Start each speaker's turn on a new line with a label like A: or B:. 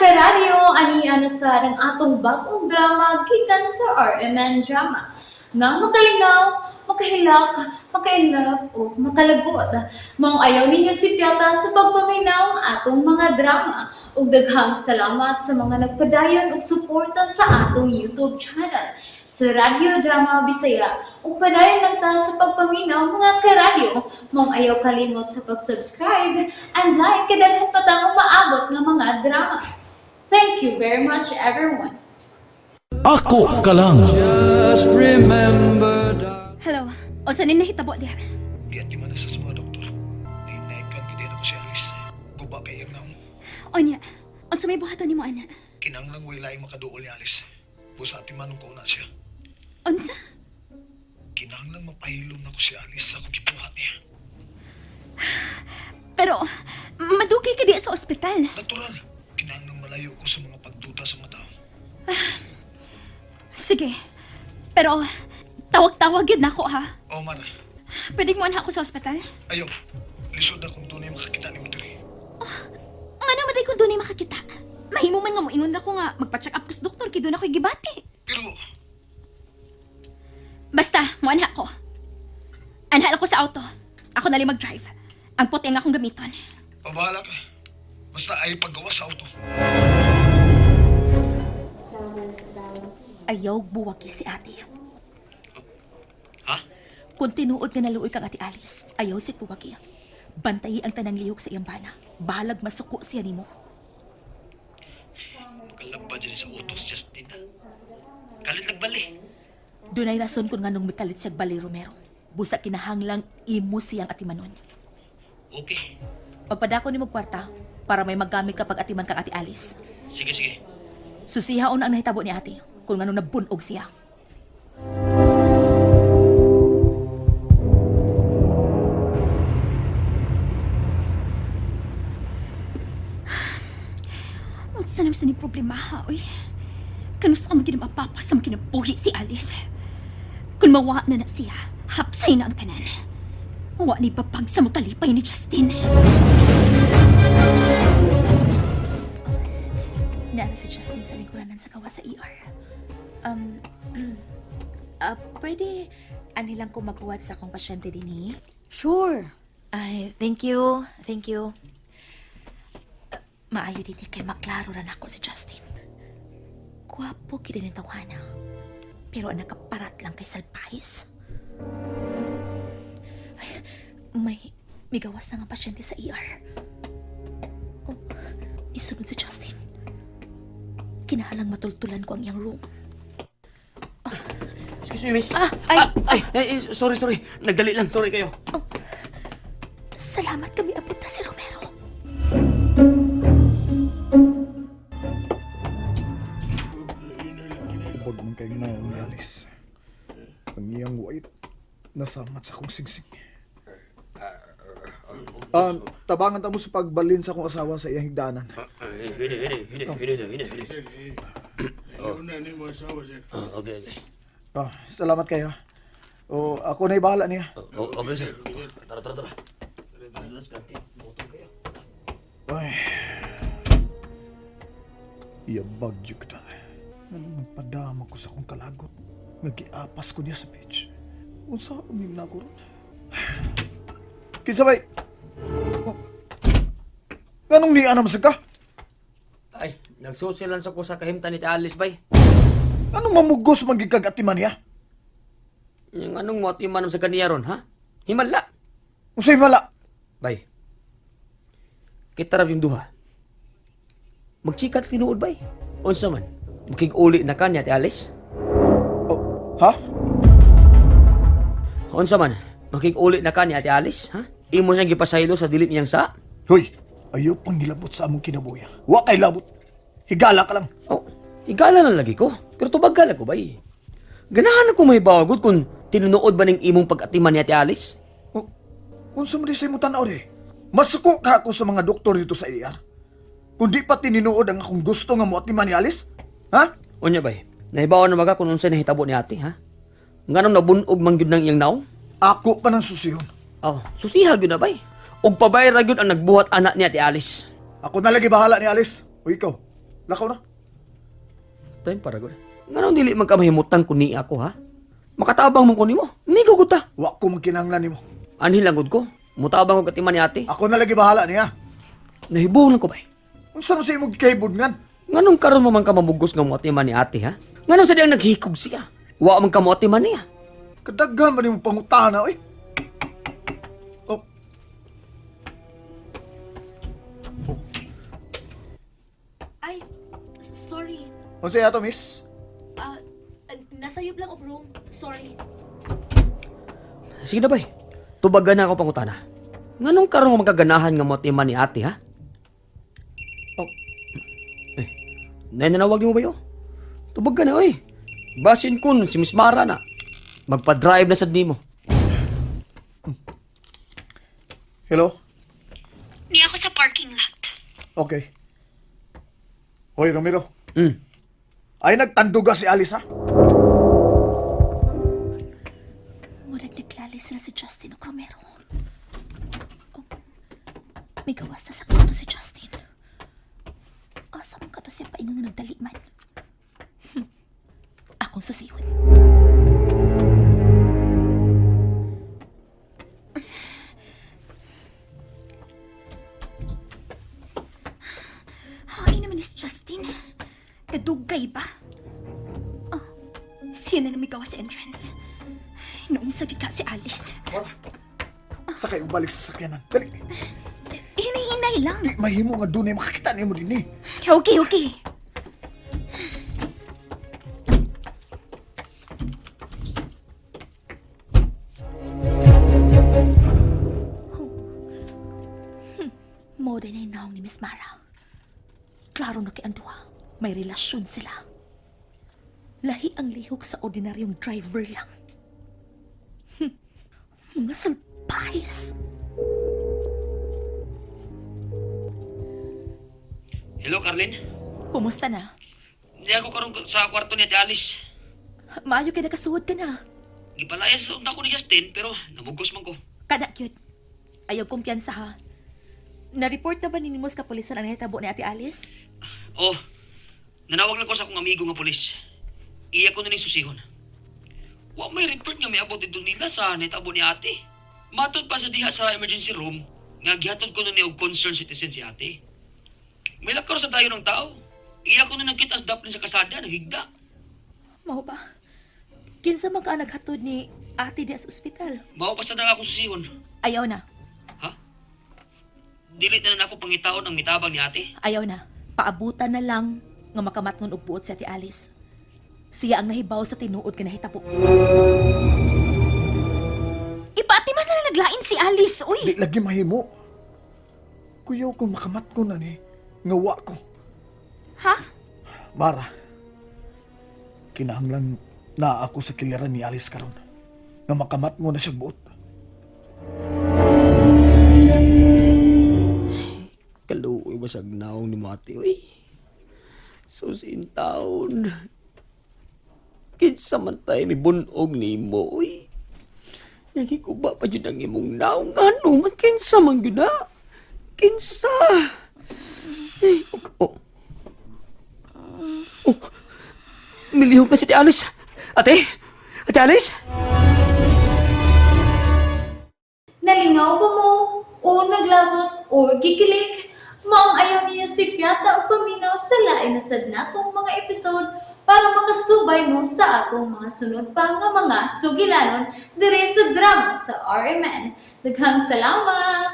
A: karadyo, ani sa ng atong bagong drama gikan sa RMN Drama. Nga makalingaw, makahilak, maka-inlove, o makalagot. Maong ayaw ninyo si Piata sa pagpaminaw ng atong mga drama. Ug daghang salamat sa mga nagpadayon ug suporta sa atong YouTube channel sa Radyo Drama Bisaya. Ug padayon lang ta sa pagpaminaw mga karadyo. Maong ayaw kalimot sa pag-subscribe and like kadaghan pa tang maabot nga mga drama. Thank you very much, everyone.
B: Ako ka lang.
C: Just remember, darling.
D: Hello, o saan nahitabo diha?
E: Diyan di man sa mga doktor. Nainaikan ko din ako si Alice. Guba kay ang naong.
D: O niya, o sa may buhaton ni mo, ana?
E: Kinanglang wala yung makaduol ni Alice. Busa ati manong ko na siya.
D: Unsa?
E: Kinanglang mapahilom na ko si Alice sa kong gibuhat niya.
D: Pero, madugay ka diya sa ospital.
E: Natural. Kinanglang malayo ko sa mga pagduda sa mga tao.
D: Sige, pero tawag-tawag yun na ako, ha?
E: O Mara,
D: Pwede mo ako sa ospital?
E: ayaw. Lisod na kung tunay makakita ni mo diri.
D: Nga naman day kung doon ay makakita. Mahimo man nga mo ingon na ko nga magpa-check up kus doktor kay doon ako'y gibati.
E: Pero,
D: Basta, muanha ko. Anha ako sa auto. Ako na mag-drive. Ang puti ang akong gamiton.
E: pabahala ka. Basta ay paggawa sa auto.
D: Ayaw buwagi si ate.
E: Ha?
D: Kung tinuod nga naluoy kang ati Alice, ayaw si buwagi. Bantayi ang tanang lihok sa iyang bana. Bahalag masuko siya nimo.
E: Makalagba dyan sa auto si Justin. Kalit nagbali.
D: Doon ay rason kung nganong mikalit siya Bali Romero. Busa kinahanglang imo siyang atimanon.
E: Okay.
D: Pagpadako ni mo kwarta para may maggamit kapag atiman kang ati Alice.
E: Sige, sige.
D: Susihaon ang nahitabo ni ate kung nganong nabunog siya. Unsa naman sa ni problema ha, oy? Kanus ang magiging mapapa sa makinabuhi si Alice. Kung mawa na na siya, hapsay na ang tanan. Mawa ni papag sa makalipay ni Justin. Naara si Justin sa lingkuranan sa kawa sa ER. Pwede anilang ko magkuwad sa akong pasyente din eh?
F: Sure. Ay, thank you. Thank you.
D: Maayo din kay maklaro ran ako si Justin. Gwapo gid ni tawana. Pero ang nakaparat lang kay salpahis. Ay, may gawas na nga pasyente sa ER. Oh, isunod si Justin. Kinahalang matultulan ko ang iyang room.
G: Excuse me, miss. Sorry. Nagdali lang. Sorry kayo.
D: Salamat kami apita si Romero.
H: Huwag mong kayo na ni Alice. Ang iyang white, nasamat sa akong singsing. Tabangan ta mo sa pagbalin sa akong asawa sa iyang higdanan.
G: Hindi. Okay.
H: Salamat kayo. O, ako na'y bahala niya.
G: Okay, sir. Tara.
H: Ay. Iyabagyo kita. Nagpadama ko sa akong kalagot. Nagiapas ko niya sa beach. Unsa aming naguron. Kinsabay! Ganong niya na masag ka?
G: Ay, nagsusilan sa ko sa kahimtan ni Alice, bay.
H: Anong mamugos magigagatiman niya?
G: Yung anong mo at imanam sa kaniya ron, ha? Himala.
H: Usay mala.
G: Bay. Kita rap yung duha. Magchikat tinuod, bay. Unsa man? Makig-uli na ka niya, ti Alice?
H: Oh, ha?
G: Unsa man? Makig-uli na ka niya, ti Alice, ha? Imo siyang gipasaylo sa dilit niyang sa?
H: Hoy, ayaw pang hilabot sa among kinabuya. Wa kay labot. Higala ka lang.
G: Oh, higala na lagi ko. Pero tubagala ko, bay. Ganahan ako may bawagod kung tinunood ba ng imong pag-atiman niya, ti Alice?
H: Oh, kung sumali mo tanaw de, masuko ka ako sa mga doktor dito sa ER. Kung di pa tininuod ang akong gusto nga mo at ni Manialis, ha?
G: Unya, bay. Nahibawan na maga kung unsa nahitabo ni ate, ha? Nganong nabunog man gyud ng iyang naong?
H: Ako pa ng susihon.
G: Oh, susihag yun na, bay. Og pabayra gyud ang nagbuhat anak niya, ti Alice.
H: Ako na lagi bahala ni Alice. O ikaw, Lakaw na.
G: Time para gud. Nganong dili man ka mahimutan kun ni ako ha? Makatabang mo ko nimo. Migo gud ta.
H: Wa ko magkinahanglan nimo.
G: Anhi lang gud ko. Mutabang ko katiman ni ate.
H: Ako na lagi bahala niya.
G: Nahibong lang ko ba?
H: Unsa man sa imong kahibudngan?
G: Nganong karon mo man ka mamugos nga moatiman ni ate ha? Nganong sa diyang naghikog siya? Wa man ka moatiman niya.
H: Kadaghan ba nimo pangutana oy? Oh.
D: Ay, sorry.
H: Unsa ato, miss?
D: Nasa yub lang of room. Sorry.
G: Sige na bay. Tubagan na ako pangutana. Nganong karon mo magkaganahan nga moatiman ni ate ha? Oh. Nananawag ni mo ba yun? Tubagan na oy. Basin kun si Miss Mara na. Magpa-drive na sad nimo.
H: Hello?
D: Di ako sa parking lot.
H: Okay. Hoy, Romero.
G: Hmm.
H: Ay nagtanduga si Alice ha?
D: Murag naglali sila si Justin o Romero. Oh, may gawas na sa kanto si Justin. Asa mong kato siya paingon nga nagdali man. Akong susihon. Hain naman ni si Justin. Kadugay ba? Oh, siya na may gawas sa entrance. Noong sagit ka si Alice.
H: Mara. Sakay ubalik sa sakyanan. Dali.
D: Hinay-hinay lang.
H: Di mahimo nga dunay makakita nimo din eh.
D: Okay, okay. Mo din ay naong ni Miss Mara. Klaro na kay Anduha, may relasyon sila. Lahi ang lihok sa ordinaryong driver lang. Mga salpahis.
G: Hello, Carlin.
D: Kumusta na?
G: Hindi ako karon sa kwarto ni Ate Alice.
D: Maayo kay nakasuhod ka na.
G: Gipalayas sa unta ko ni Justin pero namugos man ko.
D: Kada cute. Ayaw kumpiyansa ha. Na-report na ba ni Nimos kapulisan ang nahitabo ni Ate Alice?
G: Oh, nanawag lang ko sa akong amigo nga pulis. Iya ko na ni susihon. Wa may report nga may abot dito nila sa nahitabo ni ate. Matod pa sa diha sa emergency room nga gihatod ko na ni og concerned citizen si ate. May lakar sa dayon ng tao. Iya ko na nagkita sa daplin sa kasada, naghigda.
D: Mao ba? Kinsa man ka naghatod ni Ate di sa ospital?
G: Mao pa sa ako susihon.
D: Ayaw na.
G: Ha? Dili na ako pangitaon ang mitabang ni ate.
D: Ayaw na. Paabutan na lang nga makamatngon og buot si Ate Alice. Siya ang nahibaw sa tinuod nga nahitabo. Ipati man na naglain si Alice, uy!
H: Di lagi mahimo. Kuyaw ko makamat ko na ni. Ngawa ko.
D: Ha?
H: Mara. Kinahanglan na ako sa kiliran ni Alice karon. Nga makamat mo na siya buot.
G: Kaluoy basag naong ni Mati, uy. Susin taon. Kinsa man tayo may bunog ni mo, uy. Nagikuba pa yun ang imong naong. Ano man, kinsa man yun na? Kinsa? Eh, oh. Oh. Milihok na si Ate Alice. Ate? Ate Alice?
A: Nalingaw ba mo? O naglagot? O gikilig? Maong ayaw niyo si Piata o paminaw sa lain na sad natong mga episode para makasubay mo sa atong mga sunod pa nga mga sugilanon dire sa drama sa RMN. Daghang salamat!